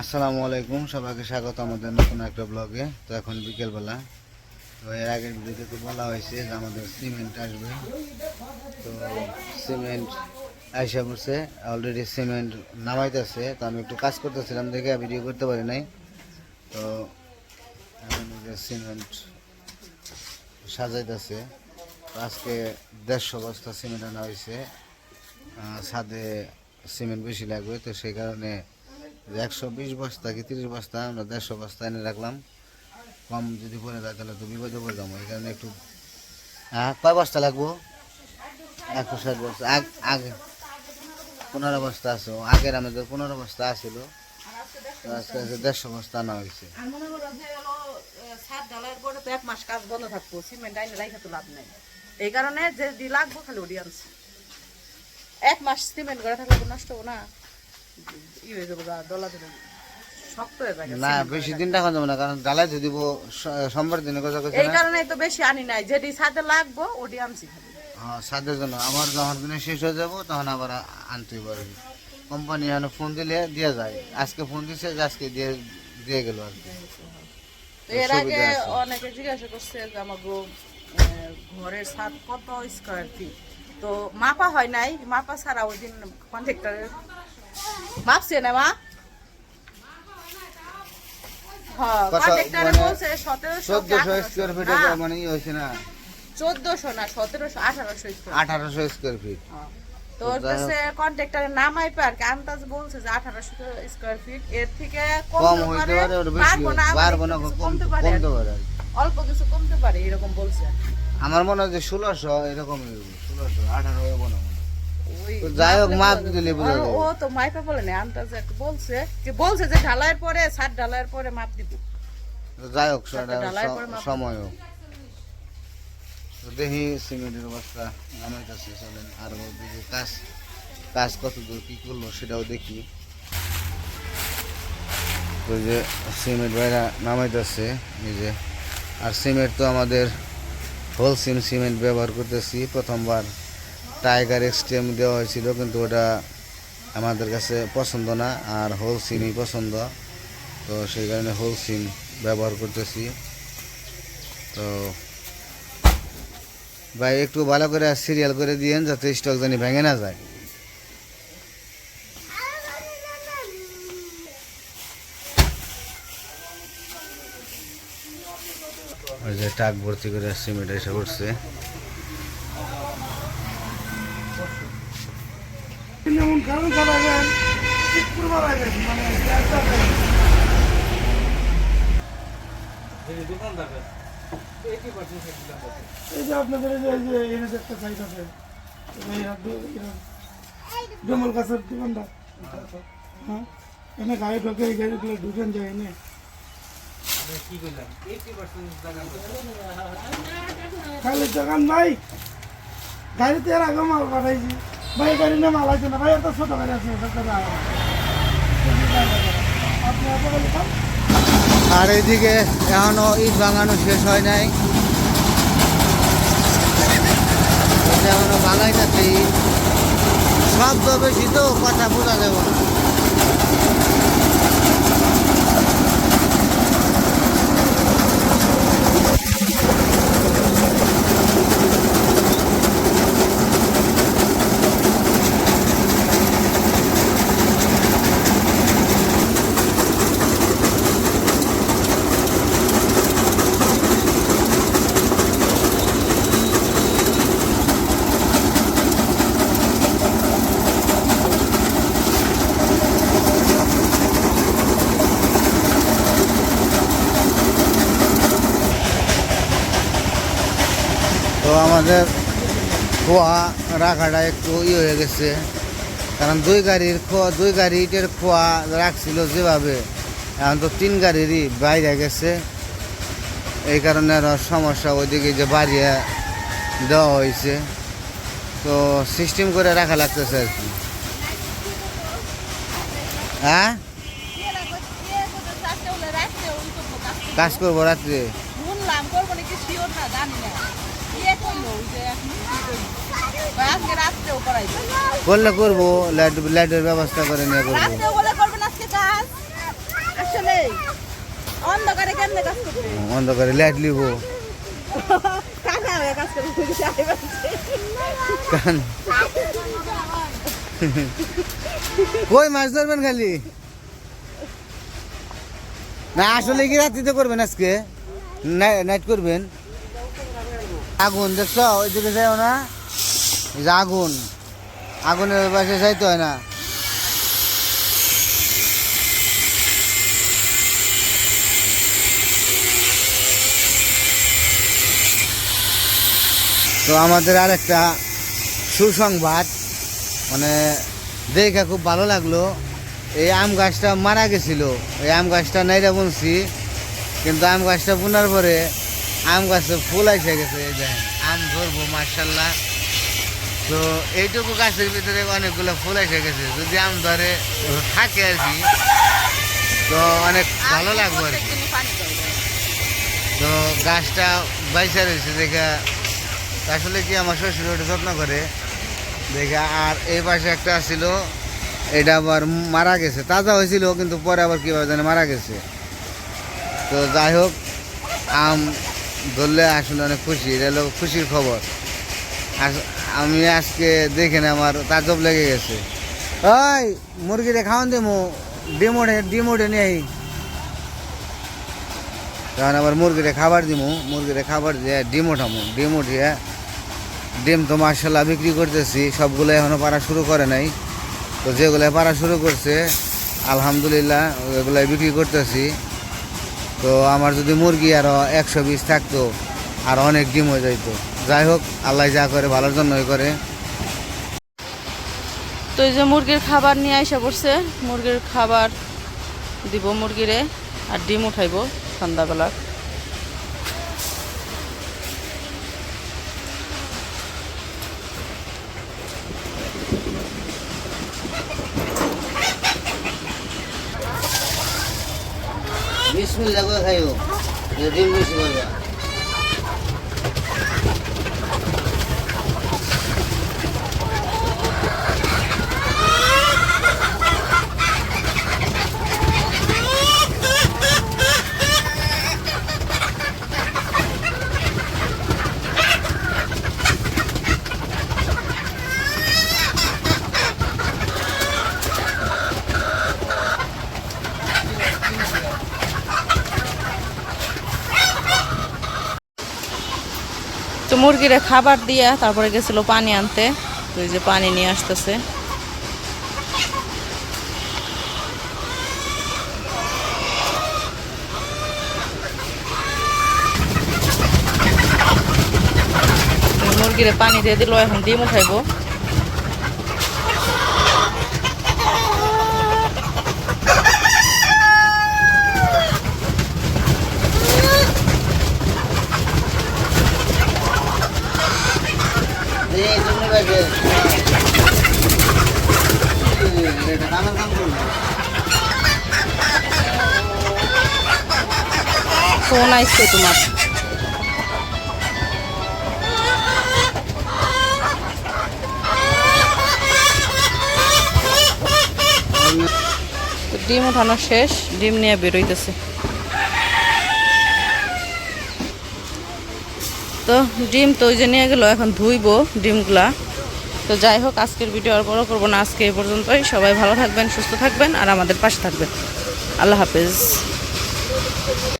আসসালামু আলাইকুম, সবাইকে স্বাগত আমাদের নতুন একটা ব্লগে। তো এখন বিকেলবেলা। তো এর আগের ভিডিওতে তো বলা হয়েছে যে আমাদের সিমেন্ট আসবে। তো সিমেন্ট আইসা পড়ছে, অলরেডি সিমেন্ট নামাইতেছে। তো আমি একটু কাজ করতেছিলাম দেখে ভিডিও করতে পারি নাই। তো এখন যে সিমেন্ট সাজাইতেছে। তো আজকে 150 বস্তা সিমেন্ট আনা হয়েছে। ছাদে সিমেন্ট বেশি লাগবে, তো সেই কারণে 120 বস্তা কি 30 বস্তা আমরা 150 বস্তা এনে রাখলাম। কম যদি পড়ে যায় তাহলে তো বিপদে পড়ে যাবো, এই কারণে একটু। কয় বস্তা লাগবো? 160 বস্তা। আগে 15 বস্তা আছে, আগের আমাদের 15 বস্তা আছিল। আজকে 150 বস্তা আনা হয়েছে। এক মাস কাজ বন্ধ থাকবো, সিমেন্ট আইনে রাখা তো লাভ নাই। এই কারণে যে লাগবো খালি ওডি আনছি। এক মাস সিমেন্ট করে থাকলে নষ্ট হবো না, ই হয়ে যাবো, ডলা দেবে শক্ত হয়ে যাবে না, বেশি দিন রাখা যাবে না, কারণ জ্বালাই তো দিব সোমবার দিনে কথা কথা। এই কারণে তো বেশি আনি নাই, যেটি সাথে লাগবো ওডি আনছি খালি। হ্যাঁ, সাদের জন্য আমার যখন দিনে শেষ হয়ে যাবো তখন আবার আনতে পারবি। কোম্পানি এখন ফোন দিলে দিয়ে যায়। আজকে ফোন দিছে যে আজকে দিয়ে গেল আর কি। এর আগে অনেকে জিজ্ঞাসা করছে যে আমার ঘরের ছাদ কত স্কোয়ার ফিট, তো মাপা হয় নাই। মাপা ছাড়া ওই দিন কন্ট্রাক্টরের মাপছে না মা। হ্যাঁ, কন্ট্রাক্টরে বলছে 1700 স্কয়ার ফিট মানে ই হইছে না, 1400 না 1700 1800 স্কয়ার 1800 স্কয়ার ফিট। তো কাছে কন্ট্রাক্টরে নামাই পার কি আন্দাজ বলছে যে 1800 স্কয়ার ফিট। এর থেকে কম হইতে পারে, ওর বেশি পারবো না, কমতে পারে, অল্প কিছু কমতে পারে এরকম বলছে। আমার মনে হয় যে 1600 এরকম হইব, 1600 18 হইব না। তো যাই হোক, মাপ দিলে বুঝা যাবে। ও তো মাইপা বলে না, আন্দাজ একটা বলছে যে ঢালাইয়ের পরে, ছাদ ঢালাইয়ের পরে মাপ দিব। যাই হোক, সময় হোক। তো দেখি সিমেন্টের অবস্থা নামাইতেছে, চলেন আর দিকে কাজ কত দূর কি করলো সেটাও দেখি। তো যে সিমেন্ট বাইরা নামাইতেছে নিজে। আর সিমেন্ট তো আমাদের হোলসিম সিমেন্ট ব্যবহার করতেছি। প্রথমবার টাইগার এক্সট্রিম দেওয়া হয়েছিল, কিন্তু ওটা আমাদের কাছে পছন্দ না, আর হোলসিমই পছন্দ। তো সেই কারণে হোলসিম ব্যবহার করতেছি। তো ভাই একটু ভালো করে সিরিয়াল করে দিয়েন, যাতে স্টক জানি ভেঙে না যায়। ওই যে টাক ভর্তি করে সিমেন্ট এসে পড়ছে। এই যে আপনাদের একটা সাইড আছে, জমল গাছের দোকানটা, হ্যাঁ, এনে গাড়ি ঢোকে, এই গাড়িগুলো ঢুকেন যায় এনে। খালি দোকান ভাই, গাড়িতে এর আগে মাল পাঠাইছি ভাই, গাড়ি নিয়ে মাল আছে না ভাই, এত ছোট গাড়ি আছে। আর এইদিকে এখনো ইট ভাঙানো শেষ হয় নাই, এখনো ভাঙাইতেছে। শব্দ বেশি তো কথা বোঝা যাবে না। তো আমাদের খোয়া রাখাটা একটু হয়ে গেছে, কারণ দুই গাড়ি ইটের খোয়া রাখছিল যেভাবে, এখন তো 3 গাড়িরই বাইরে গেছে। এই কারণে আরো সমস্যা, ওইদিকে যে বাড়িয়ে দেওয়া হয়েছে। তো সিস্টেম করে রাখা লাগতেছে আর কি। হ্যাঁ, কাজ করবো রাত্রে। করলে করবো, লাইটের ব্যবস্থা করে নিয়ে করবো। অন্ধকারে কেমনে কাজ করবে? অন্ধকারে লাইট লিব কাকা হয়ে কাজ করবে মুরগি আই বানছে। কান কই মাছ ধরবেন খালি না আসলে কি রাত্রিতে করবেন আজকে নাইট করবেন আগুন দেখছো ওইদিকে যাও না এই যে আগুন আগুনের পাশে যাইতে হয় না তো আমাদের আর একটা সুসংবাদ মানে দেখে খুব ভালো লাগলো এই আম গাছটা মারা গেছিল এই আম গাছটা নাইরা বুনছি কিন্তু আম গাছটা বোনার পরে আম গাছে ফুল এসে গেছে এই দেখেন আম ধরবো মার্শাল্লাহ তো এইটুকু গাছের ভিতরে অনেকগুলো ফুল এসে গেছে যদি আম ধরে থাকে আর কি তো অনেক ভালো লাগবে আর কি প্রত্যেকদিনই পানি দেয়। তো গাছটা বাইসা রয়েছে দেখা আসলে কি আমার শ্বশুর ওটা যত্ন করে দেখা আর এই পাশে একটা ছিল এটা আবার মারা গেছে তাজা হয়েছিল কিন্তু পরে আবার কীভাবে জানে মারা গেছে তো যাই হোক আম ধরলে আসলে অনেক খুশি এটা হলো খুশির খবর আমি আজকে দেখে না আমার তাজব লেগে গেছে ওই মুরগিরে খাওয়ান দেবো ডিমোটে নেই তখন আবার মুরগিরে খাবার দিব মুরগিরে খাবার দিয়ে ডিম উঠামো ডিম উঠিয়ে ডিম তো মার্শাল্লাহ বিক্রি করতেছি সবগুলো এখনও পারা শুরু করে নাই তো যেগুলো পারা শুরু করছে আলহামদুলিল্লাহ ওগুলাই বিক্রি করতেছি তো আমার যদি মুরগি আরও 120 থাকতো আর অনেক ডিম হয়ে যাইতো যাই হোক আল্লাহ যা করে ভালোর জন্যই করে তো এই যে মুরগির খাবার নিয়ে আইসা পড়ছে মুরগির খাবার দিব মুরগিরে আর ডিম উঠাইব সন্ধ্যাবেলা বিসমিল্লাহ করে খাইও ডিম বেশি করবা তো মুরগিরে খাবার দিয়া তারপরে গেছিল পানি আনতে তো এই যে পানি নিয়ে আসতেছে মুরগিরে পানি দিয়ে দিল এখন ডিম উঠাইবো ফোন আইছে তোমার ডিম উঠানো শেষ ডিম নিয়ে বেরোইতেছে তো ডিম তো ওই যে নিয়ে গেল এখন ধুইবো ডিমগুলা তো যাই হোক আজকের ভিডিও আর বড় করবো না আজকে এই পর্যন্তই সবাই ভালো থাকবেন সুস্থ থাকবেন আর আমাদের পাশে থাকবেন আল্লাহ হাফেজ